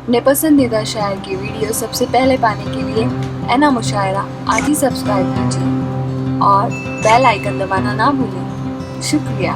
अपने पसंदीदा शायर की वीडियो सबसे पहले पाने के लिए एना मुशायरा आज ही सब्सक्राइब कीजिए और बेल आइकन दबाना ना भूलें। शुक्रिया।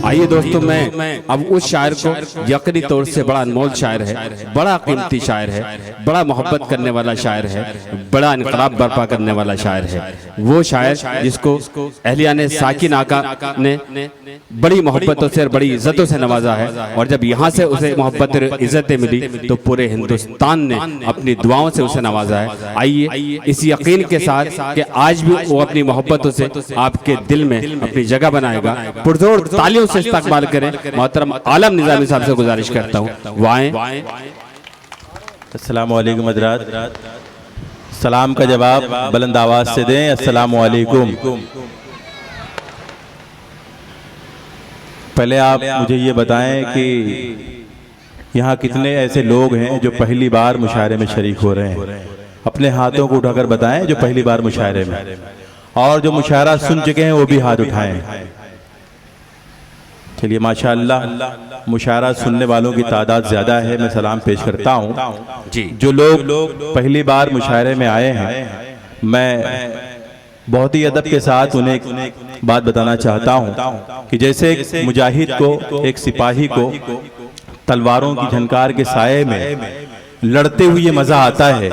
आइए दोस्तों, मैं अब उस शायर को यकीनी तौर से बड़ा अनमोल शायर है, बड़ा कीमती शायर है, बड़ा मोहब्बत करने वाला शायर है, बड़ा इनकलाब बर्पा करने वाला शायर है, वो शायर जिसको अहलियाने साकिन आका ने बड़ी मोहब्बतों से और बड़ी इज्जतों से नवाजा है। और जब यहाँ से उसे मोहब्बत और इज्जतें मिली तो पूरे हिंदुस्तान ने अपनी दुआओं से उसे नवाजा है। आइए इस यकीन के साथ कि आज भी वो अपनी मोहब्बतों से आपके दिल में अपनी जगह बनाएगा, पुरजोर तालियों से इस्तकबाल करें। मोहतरम आलम निज़ामी साहब से गुजारिश करता हूँ, वाएं। अस्सलामु अलैकुम हज़रात, सलाम का जवाब बुलंद आवाज से दें, अस्सलामु अलैकुम। पहले आप मुझे ये बताएं कि यहाँ कितने ऐसे लोग हैं जो पहली बार मुशायरे में शरीक हो रहे हैं। अपने हाथों को उठाकर बताएं जो पहली बार मुशायरे में, और जो मुशायरा सुन चुके हैं वो भी हाथ उठाएं। चलिए, माशाअल्लाह मुशायरा सुनने वालों की तादाद ज़्यादा है, मैं सलाम पेश करता हूँ जी। जो लोग पहली बार मुशायरे में आए हैं, मैं बहुत ही अदब के साथ उन्हें एक बात बताना चाहता हूँ कि जैसे एक मुजाहिद को, एक सिपाही को तलवारों की झनकार के साये में लड़ते हुए मजा आता है,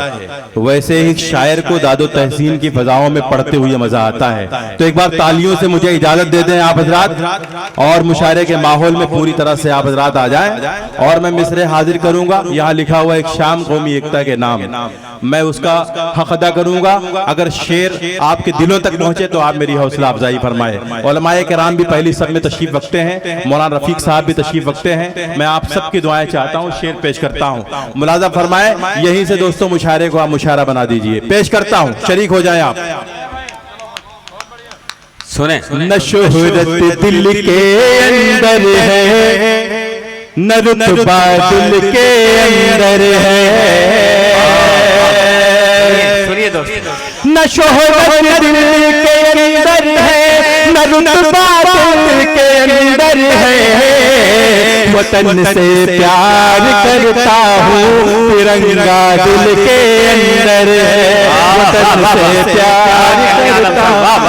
वैसे ही शायर को दादो तहसीन की फजाओं में पढ़ते हुए मजा आता है। तो एक बार तालियों से मुझे इजाजत दे दें आप हजरात, और मुशायरे के माहौल में पूरी तरह से आप हजरात आ जाएं। और मैं मिसरे हाजिर करूंगा, यहाँ लिखा हुआ एक शाम कौमी एकता के नाम, मैं उसका हक अदा करूंगा। अगर शेर आपके दिलों तक पहुंचे तो आप मेरी हौसला अफजाई फरमाए। उलमाए किराम भी पहली सब में तशरीफ रखते हैं, मौलाना रफीक साहब भी तशरीफ रखते हैं। मैं आप सबकी दुआएं चाहता हूं, शेर पेश करता हूं, मुलाजा फरमाए। यहीं से दोस्तों मुशायरे को आप मुशायरा बना दीजिए। पेश करता हूं, शरीक हो जाएं आप। सुने। न शोहरत दिल के अंदर है, न रुतबा दिल के अंदर है, सुनिए दोस्तों। न शोहरत दिल के अंदर है, न रुतबा दिल के अंदर है, वतन से प्यार करता हूँ, तिरंगा दिल के अंदर है, वतन से प्यार करता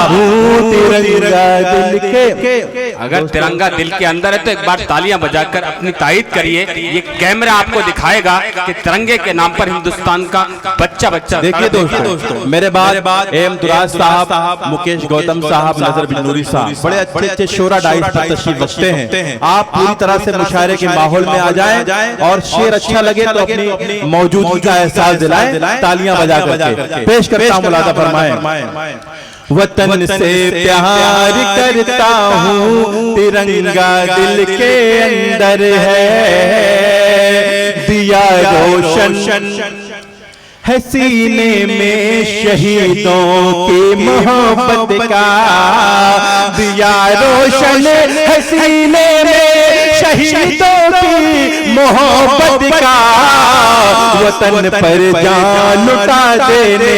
हूँ, तिरंगा दिल के। अगर तिरंगा दिल के अंदर है तो एक बार तालियां बजाकर अपनी तायीद करिए। ये कैमरा आपको दिखाएगा कि तिरंगे के नाम पर हिंदुस्तान का बच्चा बच्चा। देखिए दोस्तों, मेरे बाद एम दुराज साहब, मुकेश गौतम साहब, नजर बिन नूरी साहब बड़े अच्छे अच्छे शोरा डाइस पर तशरीफ रखते हैं। आप पूरी तरह से मुशायरे के माहौल में आ जाएं, और शेर अच्छा लगे तो अपनी मौजूदगी का एहसास दिलाएं, तालियां बजा करके। पेश करता हूं, मुलाजा फरमाएं। वतन से प्यार करता हूँ, तिरंगा दिल के अंदर है, दिया रोशन है सीने में शहीदों की मोहब्बत का, दिया रोशन है सीने में शहीदों की मोहब्बत का, वतन पर जान लुटा देने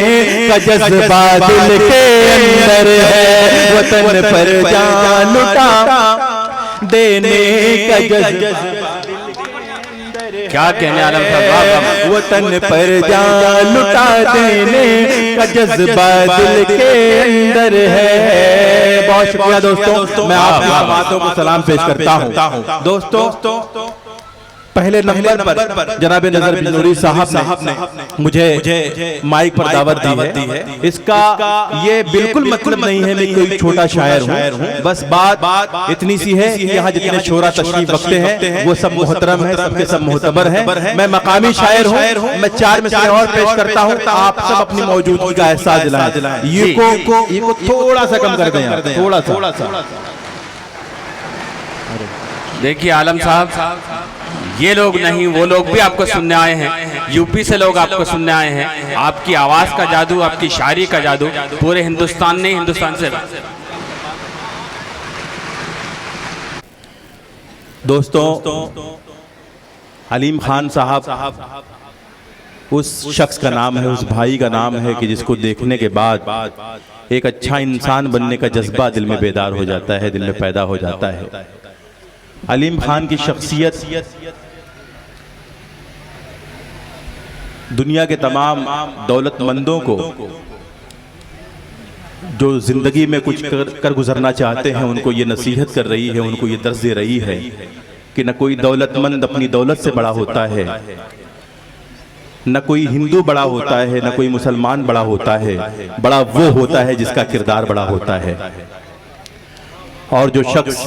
का जज्बा दिल के अंदर है, वतन पर जान लुटा देने का जज्बा। क्या कहने आलम साहब, वतन पर जान लुटा देने का जज्बा दिल के अंदर है। बहुत शुक्रिया दोस्तों, मैं आपकी बातों को सलाम पेश करता हूँ। दोस्तों, पहले नंबर पर जनाब नजर बिन नूरी साहब ने मुझे माइक पर दावत दी है। इसका ये बिल्कुल मतलब नहीं है मैं कोई छोटा शायर हूँ, बस बात इतनी सी है कि यहाँ जितने शोरा तशरीफ रखते हैं वो सब मोहतरम है, सबके सब मोहतबर है। मैं मकामी शायर हूँ, मैं चार मिसरे और पेश करता हूँ, आप सब अपनी मौजूदगी का एहसास दिलाएं। ये को थोड़ा सा कम कर दें, थोड़ा सा। देखिए आलम साहब, ये लोग नहीं वो लोग भी आपको सुनने आए हैं, यूपी से लोग आपको सुनने आए हैं। आपकी आवाज़ का जादू, आपकी शायरी का जादू पूरे हिंदुस्तान ने, हिंदुस्तान से दोस्तों, हलीम खान साहब उस शख्स का नाम है, उस भाई का नाम है कि जिसको देखने के बाद एक अच्छा इंसान बनने का जज्बा दिल में बेदार हो जाता है, दिल में पैदा हो जाता है। हलीम खान की शख्सियत दुनिया के तमाम दौलतमंदों को जो जिंदगी में कुछ कर गुजरना चाहते हैं उनको ये नसीहत कर रही है, उनको ये दर्ज दे रही है कि न कोई दौलतमंद अपनी दौलत से बड़ा होता है, न कोई हिंदू बड़ा होता है, न कोई मुसलमान बड़ा होता है, बड़ा वो होता है जिसका किरदार बड़ा होता है। और जो शख्स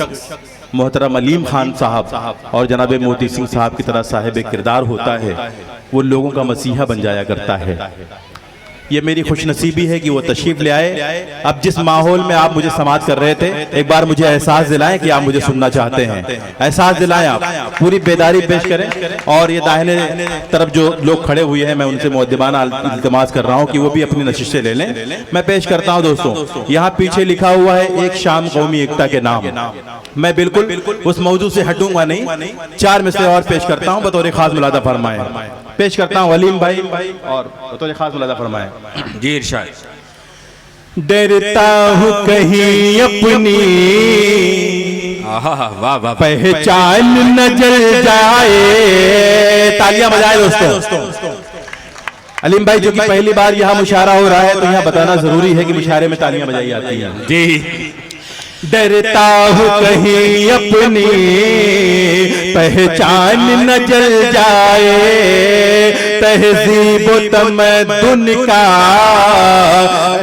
मोहतरम हलीम खान साहब और जनाब मोती सिंह साहब की तरह साहिब किरदार होता है, वो लोगों का मसीहा बन जाया करता है। ये मेरी खुशनसीबी है कि वो तशरीफ ले आए। अब जिस माहौल में आप मुझे समाअत कर रहे थे, एक बार मुझे एहसास दिलाएं कि आप मुझे सुनना चाहते हैं, एहसास दिलाएं, आप पूरी बेदारी पेश करें। और ये दाहिने तरफ जो लोग खड़े हुए हैं, मैं उनसे मुअद्दिबाना इल्तिमास कर रहा हूँ कि वो भी अपनी नशिशें ले लें। मैं पेश करता हूँ दोस्तों, यहाँ पीछे लिखा हुआ है एक शाम कौमी एकता के नाम। मैं बिल्कुल उस मौजू से हटूंगा नहीं, 4 मिसरे और पेश करता हूँ, बतौर खास मुलादा फरमाएं। पेश करता हूँ हलीम भाई और बतौर खास मुलादा फरमाएं। जी इरशाद। डरता हूँ कहीं अपनी वाह वाह, पहचान न जल जाए। तालियां बजाए दोस्तों। हलीम भाई, जो कि पहली बार यहाँ मुशायरा हो रहा है, तो यहाँ बताना जरूरी है कि मुशायरे में तालियां बजाई जाती हैं। जी। डरता हूँ कहीं अपनी पहचान न जल जाए, तहजीब तमद्दुन का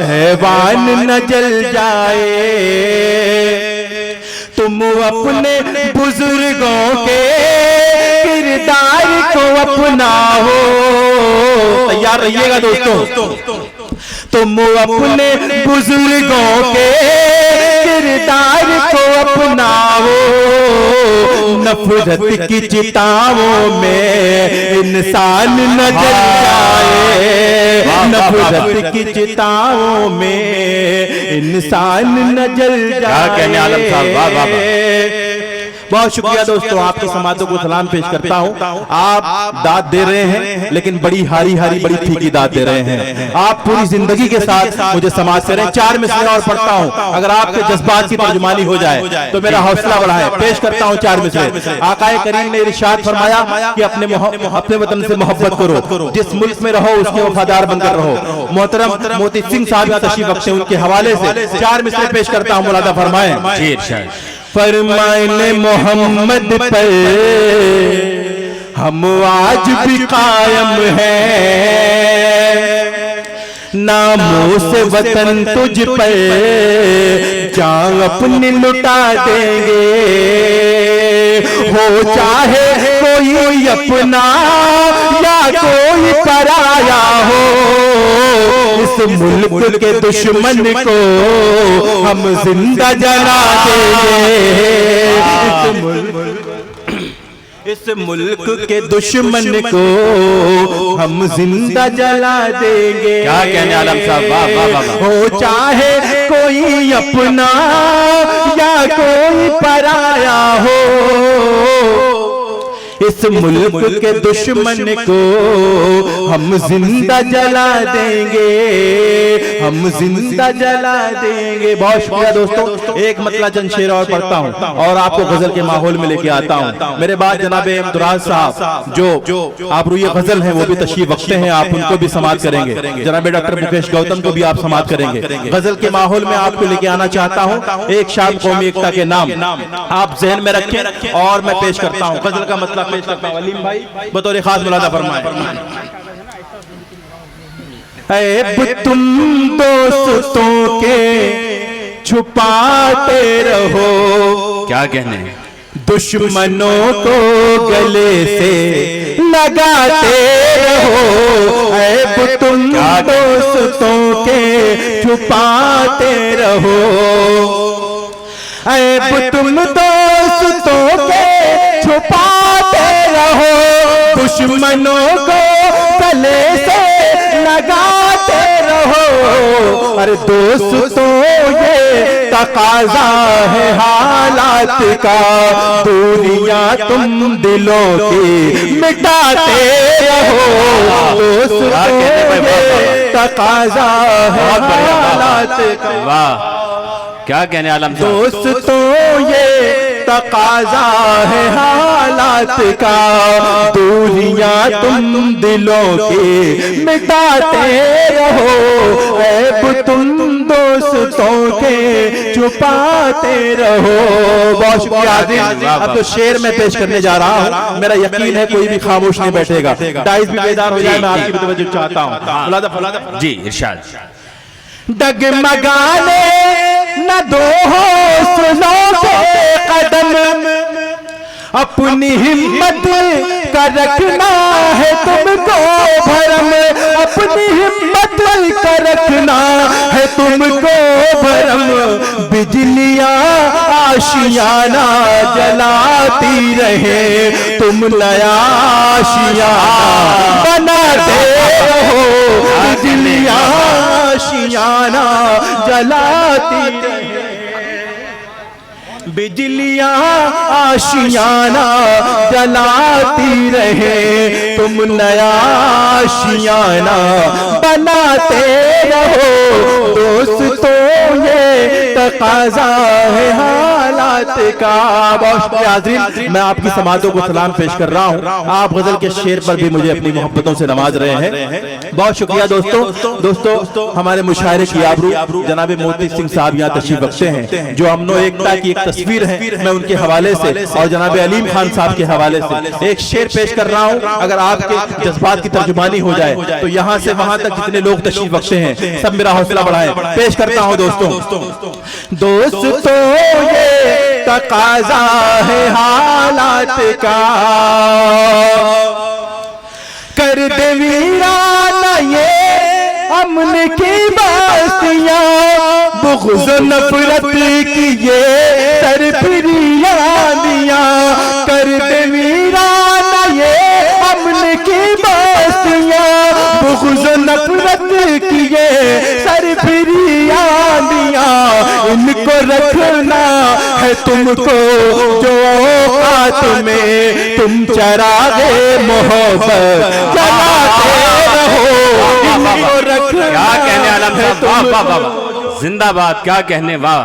हैवान न जल जाए। तुम अपने बुजुर्गों के किरदार को अपनाओ। तैयार रहिएगा दोस्तों। तुम अपने बुजुर्गों के किरदार को अपनाओ, नफरत की चिताओं में इंसान न जल जाए। नफरत की चिताओं में इंसान न जल जाए। बहुत शुक्रिया दोस्तों, आपकी समातों को सलाम पेश करता हूँ। आप दाद दे रहे हैं, लेकिन बड़ी हारी हारी बड़ी फीकी दाद दे रहे हैं। आप पूरी जिंदगी के साथ मुझे समाज करें। 4 मिसरे और पढ़ता हूँ, अगर आपके जज्बात की तर्जुमानी हो जाए तो मेरा हौसला बढ़ाए। पेश करता हूँ 4 मिसरे। आकाए करीम ने इरशाद फरमाया कि अपने वतन से मोहब्बत करो, जिस मुल्क में रहो उसके वफादार बनकर रहो। मोहतरम मोती सिंह साहब तशरीफ रखते हैं, उनके हवाले से 4 मिसरे पेश करता हूँ, मुलादा फरमाएं। फरमाने मोहम्मद पर हम आज भी कायम हैं, नामों से वतन तुझ पर जान अपनी लुटा देंगे। हो चाहे कोई अपना या कोई पराया हो, इस मुल्क के दुश्मन को हम जिंदा जला देंगे। इस मुल्क के दुश्मन को हम जिंदा जला देंगे। क्या कहने आलम साहब, वाह वाह वाह। हो चाहे कोई अपना या कोई पराया हो, इस मुल्क के दुश्मन को हम जिंदा जला देंगे, हम जिंदा जला देंगे। बहुत शुक्रिया दोस्तों। एक मतला चंद शेर और पढ़ता हूँ और आपको गजल के माहौल में लेके आता हूँ। मेरे बाद जनाबे दुराज साहब जो आबरूई गजल हैं वो भी तशरीफ रखते हैं, आप उनको भी समाअत करेंगे। जनाबे डॉक्टर मुकेश गौतम को भी आप समाअत करेंगे। गजल के माहौल में आपको लेके आना चाहता हूँ एक शाम कौमी एकता के नाम, आप जहन में रखें और मैं पेश करता हूँ। गजल का मतलब पेश करता हूँ, हलीम भाई बतौर खास मुलादा फरमाएं। तुम दोस्तों के छुपाते रहो, क्या कहने, दुश्मनों को गले से लगाते रहो। ऐब तुम दोस्तों के छुपाते रहो, ऐब तुम दोस्तों के छुपाते रहो, दुश्मनों को गले से लगाते रहो। अरे दोस्तों ये तकाजा है हालात का, दूरियां तुम दिलों की मिटाते रहो। दोस्तों ये तकाजा है हालात का। वाह, क्या कहने आलम साहब। दोस्तों ये तकाजा है हालात का, दूरियां तुम दिलों की मिटाते रहो। ऐब तुम दोस्तों के छुपाते रहो। बहुत शुक्रिया। अब तो शेर में पेश करने जा रहा हूँ, मेरा यकीन है कोई भी खामोश नहीं बैठेगा। डाइस भी बेदार हो जाए, मैं आपकी भी तवज्जो चाहता हूँ। जी इरशाद। डगमगाने न दो हौसलों के कदम, अपनी हिम्मत का रखना है तुमको भरम। अपनी हिम्मत का रखना है तुमको भरम। बिजलियां आशियाना जलाती रहे, तुम नया आशियाना बनाते रहो। बिजलियां आशियाना जलाती रहे, बिजलियां आशियाना जलाती रहे, तुम नया आशियाना बनाते रहो। दोस्तों ये तकाजा है हालात का। बहुत शुक्रिया हाज़रीन, मैं आपकी समातों को सलाम पेश कर रहा हूँ। आप गजल के शेर पर भी मुझे अपनी मोहब्बतों से नवाज रहे हैं। बहुत शुक्रिया दोस्तों हमारे मुशायरे की आबरू जनाब मोती सिंह साहब यहाँ तशरीफ रखते हैं, जो अमनो एकता की एक तस्वीर है। मैं उनके हवाले से और जनाब अलीम खान साहब के हवाले से एक शेर पेश कर रहा हूँ। अगर आपके जज्बात की तर्जुमानी हो जाए तो यहाँ से वहां तक जितने लोग तशरीफ रखते हैं सब मेरा हौसला बढ़ाएं। पेश करता हूँ दोस्तों ये तकाजा है हालात का, कर दे वीराना ये अमन की बस्तियां, बुग़्ज़ नफ़रत की ये सरफिरियानियां। कर दे वीराना ये अमन की बस्तियां, बुग़्ज़ नफ़रत की ये सरफिरियानियां। इनको रखना है तुमको जो औकात में, तुम चरागे मोहब्बत जलाते रहो। इनको रखना। क्या कहने आलम साहब, वाह वाह वाह, जिंदाबाद। क्या कहने, वाह।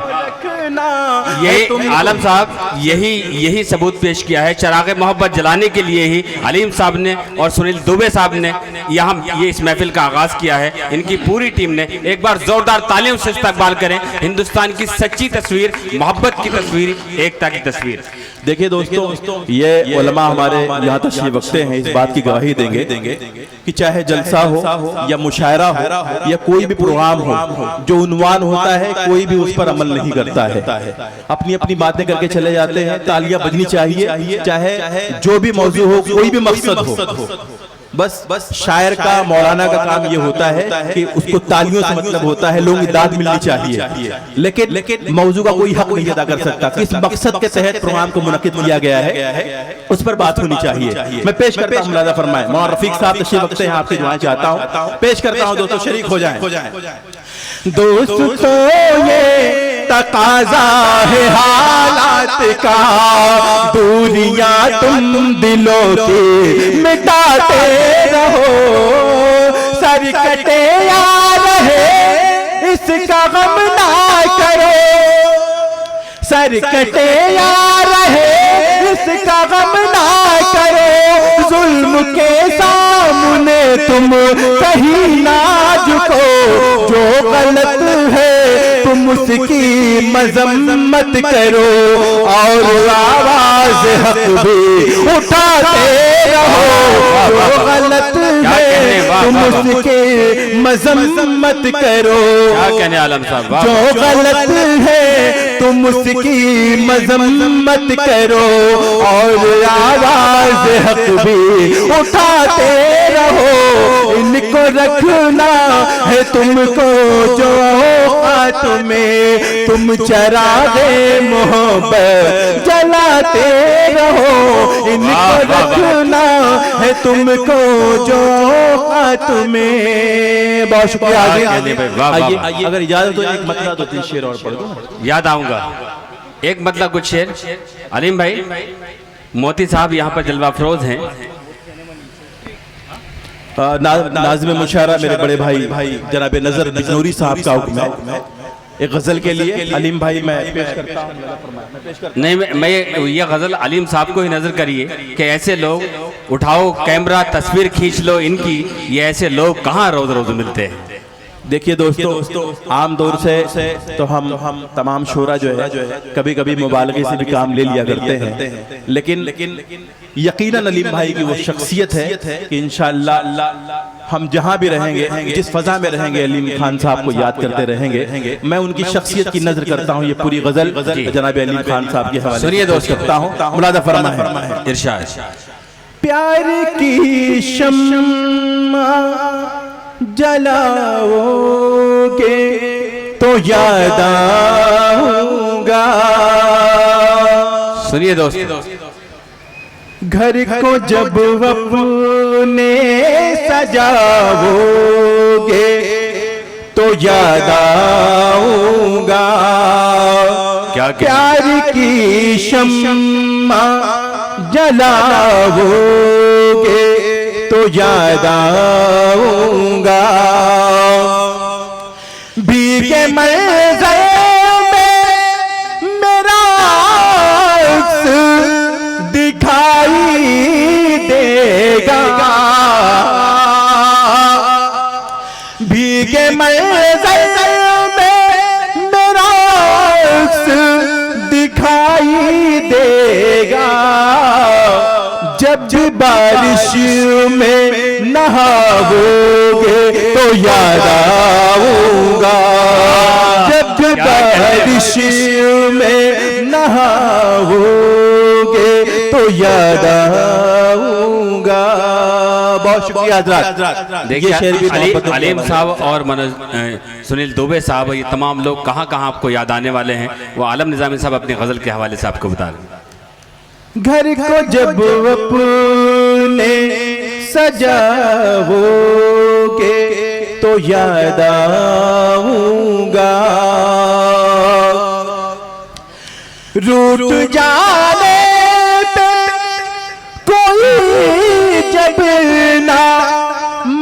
ये आलम साहब यही सबूत पेश किया है। चरागे मोहब्बत जलाने के लिए ही अलीम साहब ने और सुनील दुबे साहब ने यहाँ ये इस महफिल का आगाज किया है। इनकी पूरी टीम ने एक बार जोरदार तालियों से इस्तकबाल करें। हिंदुस्तान की सच्ची तस्वीर, मोहब्बत की तस्वीर, एकता की तस्वीर। देखिए दोस्तों, ये उलमा हमारे यहाँ तशरीफ रखते हैं, इस बात की गवाही देंगे कि चाहे जलसा हो या मुशायरा हो या कोई भी प्रोग्राम हो, जो उन्वान होता है कोई भी उस पर अमल नहीं करता है, अपनी अपनी बातें करके चले जाते हैं। तालियां बजनी चाहिए, चाहे जो भी मौजू हो, कोई भी मकसद हो। बस शायर का, मौलाना का काम ये होता है कि उसको तालियों से मतलब होता है, लोगों की दाद मिलनी चाहिए, लेकिन मौजू का कोई हक नहीं अदा कर सकता। किस मकसद के तहत प्रोग्राम को मुनक्किद किया गया है उस पर बात होनी चाहिए। मैं पेश करता हूँ, मुलाजा फरमाएं। मौलाना रफीक साहब तशरीफ रखते हैं, आपसे दुआएं चाहता हूँ। पेश करता हूँ दोस्तों, शरीक हो जाएं। दोस्तों ये तकाजा है हालात का, दूरियां तुम दिलों की मिटाते रहो। सर कटे या रहे इसका गम ना करो, सर कटे या रहे इसका गम ना करो। जुल्म के सामने तुम कहीं ना झुको, जो गलत है तुम उसकी मजम्मत करो, और आवाज हक भी उठाते रहो। जो गलत है तुम उसकी मजम्मत करो। क्या कहने आलम साहब, जो गलत है तुम उसकी मजम्मत करो और आवाज हक भी उठाते रहो। इनको रखना है तुमको जो हाथ में, तुम चरागे मोहब्बत जलाते रहो। इनको रखना है तुमको जो हाथ में। बहुत शुक्रिया। आइए अगर इजाजत हो एक मतलब दो तीन शेर और पढ़ दो। याद आऊंगा एक मतलब कुछ शेर। अलीम भाई, मोती साहब यहाँ पर जलवा फरोज हैं। नाज़िम मुशायरा मेरे बड़े भाई जनाब नजर बिजनौरी साहब का हुक्म है एक गजल के लिए। अलीम भाई मैं पेश करता हूं। नहीं, मैं ये गजल अलीम साहब को ही नजर करिए कि ऐसे लोग, उठाओ कैमरा तस्वीर खींच लो इनकी, ये ऐसे लोग कहाँ रोज रोज मिलते हैं। देखिए दोस्तों, आम तौर से तो हम तमाम शोरा जो है कभी कभी मुबालगे से भी काम ले लिया करते हैं, लेकिन यकीनन अलीम भाई की वो शख्सियत है कि इंशाअल्लाह हम जहां भी रहेंगे, जिस फजा में रहेंगे, अलीम खान साहब को याद करते रहेंगे। मैं उनकी शख्सियत की नजर करता हूँ। ये पूरी गजल जनाब अलीम खान साहब के हवाले सुनिए दोस्त करता हूँ। मुलादा फरमाए इरशाद। प्यार की शम्मा जलाओगे तो याद आऊंगा। सुनिए दोस्त, घर को जब अपने सजाओगे तो याद आऊंगा। क्या प्यार की शम्मा जलाओगे तो याद आऊंगा। भीगे मंज़र में मेरा अक्स दिखाई देगा। भीगे मंज़र में मेरा अक्स दिखाई देगा। जब बारिश में नहाओगे तो याद आऊंगा। जब बारिश में नहाओगे तो याद आऊंगा। बहुत शुक्रिया हज़रात। देखिए अलीम साहब और सुनील दुबे साहब, ये तमाम लोग कहाँ कहाँ आपको याद आने वाले हैं, वो आलम निज़ामी साहब अपनी गजल के हवाले से आपको बता रहे हैं। घर को जब अपने सजाओगे तो याद आऊंगा। रूठ जाने पे कोई जब ना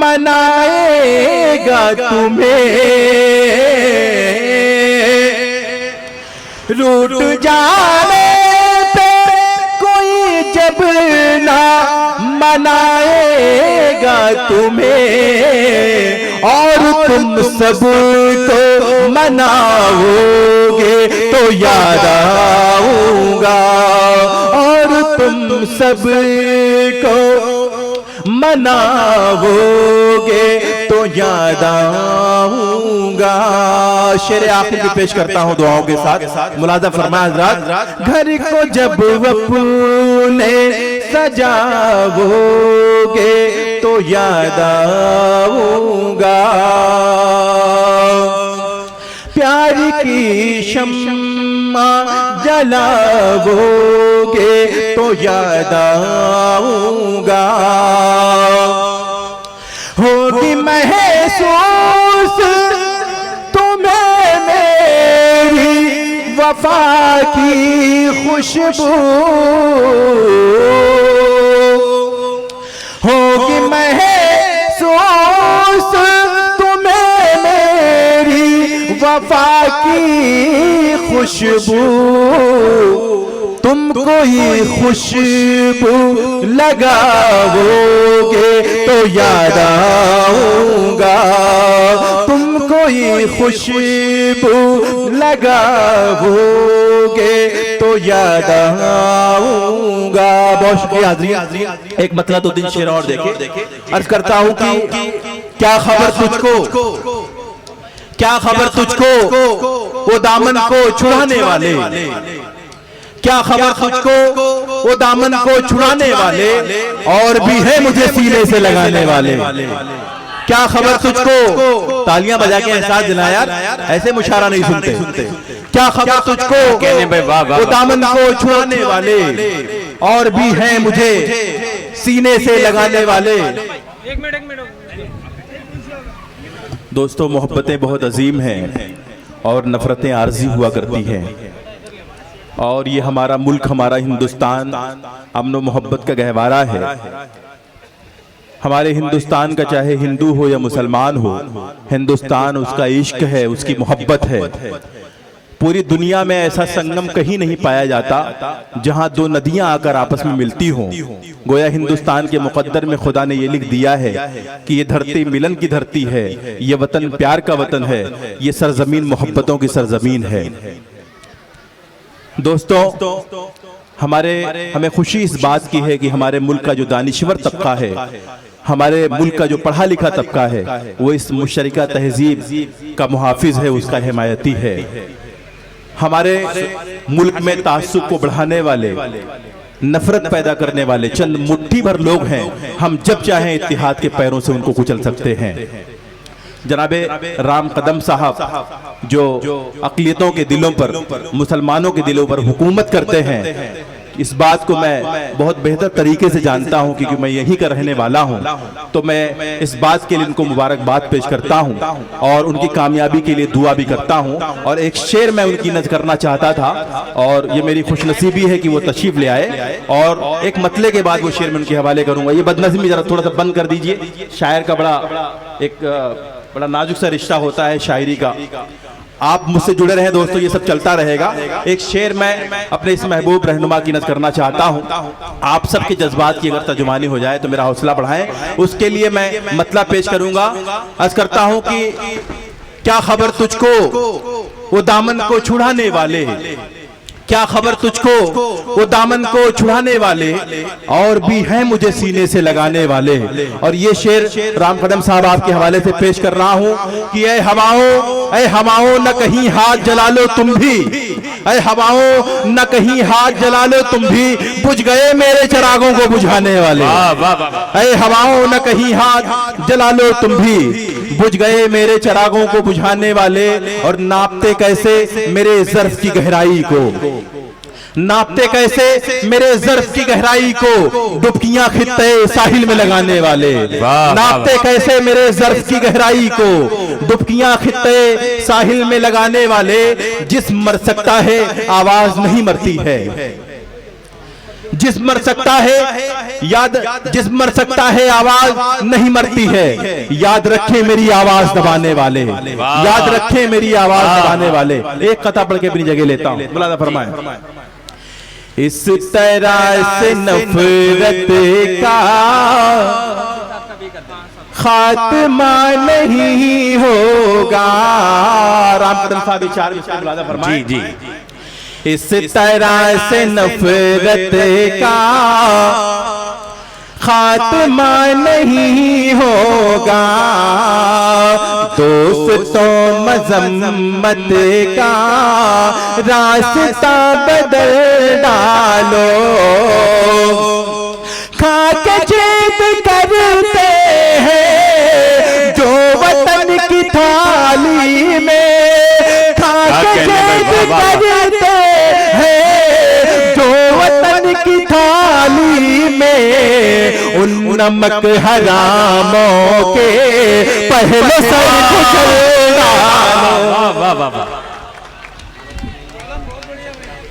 मनाएगा तुम्हें। रूठ जाने जब ना मनाएगा तुम्हें और तुम सबको मनाओगे तो याद आऊंगा। और तुम सबको मनाओगे तो याद आऊंगा। शेर आखिर भी पेश करता हूँ दुआओं के साथ। मुलाजा फरमाए हज़रात। घर को जब अपने सजाओगे तो याद आऊंगा। प्यार की शम्मा जलाओगे तो याद आऊंगा। होगी महसूस तुम्हें मेरी वफा की खुशबू। होगी महसूस तुम्हें मेरी वफा की खुशबू। तुम कोई खुशबू लगाओगे तो याद आऊंगा। तुम कोई खुशबू लगाओगे तो याद आऊंगा। बहुत शुक्रिया हाज़रीन। एक मतलब तो दिन शेर और देखे। अर्ज करता हूँ कि क्या खबर तुझको क्या खबर तुझको वो दामन को छुड़ाने वाले, क्या खबर तुझको वो दामन को छुड़ाने वाले, और भी है मुझे सीने से लगाने वाले। क्या खबर तुझको, तालियां बजा के एहसास दिला यार, ऐसे मुशायरा नहीं सुनते। क्या खबर तुझको वो दामन को छुड़ाने वाले, और भी है मुझे सीने से लगाने वाले। एक मिनट दोस्तों, मोहब्बतें बहुत अजीम हैं और नफरतें आर्जी हुआ करती हैं, और ये हमारा मुल्क, हमारा हिंदुस्तान अमन व मोहब्बत का गहवारा है। हमारे हिंदुस्तान का चाहे हिंदू हो या मुसलमान हो, हिंदुस्तान उसका इश्क है, उसकी मोहब्बत है। पूरी दुनिया में ऐसा संगम कहीं नहीं पाया जाता जहां दो नदियां आकर आपस में मिलती हों। गोया हिंदुस्तान के मुकद्दर में खुदा ने ये लिख दिया है कि ये धरती मिलन की धरती है, ये वतन प्यार का वतन है, ये सरजमीन मोहब्बतों की सरजमीन है। दोस्तों, हमें खुशी इस बात की है कि हमारे मुल्क का जो दानिश्वर तबका है, हमारे मुल्क का जो पढ़ा लिखा तबका है, वो इस मुशतरका तहजीब का मुहाफिज है, उसका हिमायती है। हमारे मुल्क में तासुब को बढ़ाने वाले, नफरत पैदा करने वाले चंद मुट्ठी भर लोग हैं। हम जब चाहें इत्तिहाद के पैरों से उनको कुचल सकते हैं। जनाबे राम कदम साहब जो अक़लियतों के दिलों पर, मुसलमानों के दिलों पर हुकूमत करते हैं, इस बात को मैं बहुत बेहतर तरीके से जानता हूं, क्योंकि मैं यहीं का रहने वाला हूं। तो मैं इस बात के लिए उनको मुबारकबाद पेश करता हूं और उनकी कामयाबी के लिए दुआ भी करता हूं। और एक शेर मैं उनकी नज़र करना चाहता था, और ये मेरी खुशनसीबी है कि वो तशरीफ ले आए, और एक मतले के बाद वो शेर मैं उनके हवाले करूंगा। ये बदनज़मी जरा थोड़ा सा बंद कर दीजिए। शायर का बड़ा नाजुक सा रिश्ता होता है शायरी का। आप मुझसे जुड़े रहें दोस्तों, ये सब चलता रहेगा। एक शेर मैं अपने इस महबूब रहनुमा की नज़र करना चाहता हूँ। आप सबके जज्बात की अगर तर्जुमानी हो जाए तो मेरा हौसला बढ़ाएं, उसके लिए मैं मतलब पेश करूंगा। अर्ज करता हूं कि क्या खबर तुझको वो दामन को छुड़ाने वाले, क्या खबर तुझको वो दामन को छुड़ाने वाले, और भी हैं मुझे सीने से लगाने वाले। और ये शेर राम कदम साहब आपके हवाले से पेश कर रहा हूं कि ऐ हवाओं न कहीं हाथ जला लो तुम भी, ऐ हवाओं न कहीं हाथ जला लो तुम भी, बुझ गए मेरे चिरागों को बुझाने वाले। ऐ हवाओं न कहीं हाथ जला लो तुम भी, बुझ गए मेरे चिरागों को बुझाने वाले। और नापते कैसे मेरे ज़र्फ़ की गहराई को, नापते कैसे मेरे ज़र्फ़ की गहराई को, डुबकियां खित्ते साहिल में लगाने वाले। नापते कैसे मेरे ज़र्फ़ की गहराई को, डुबकियां खित्ते साहिल में लगाने वाले। जिस्म मर सकता है आवाज नहीं मरती है, जिस्म मर सकता है जिस्म मर सकता है आवाज नहीं मरती है। याद रखें मेरी आवाज दबाने वाले, याद रखें मेरी आवाज दबाने वाले। एक कथा पढ़ के अपनी जगह लेता हूं, मुलाज़ा फरमाएं। इस तरह से नफरत का खात्मा नहीं होगा। राम कदम साहब चार मुलाज़ा फरमाएं। जी इस तरह से नफरत का खात्मा नहीं होगा, दोस्तों मज़म्मत का रास्ता बदल डालो। खा के जिद करते हैं जो वतन की थाली में, खा के जिद करते की थाली में, उन नमक हरामों के पहले सर कुचल डालो।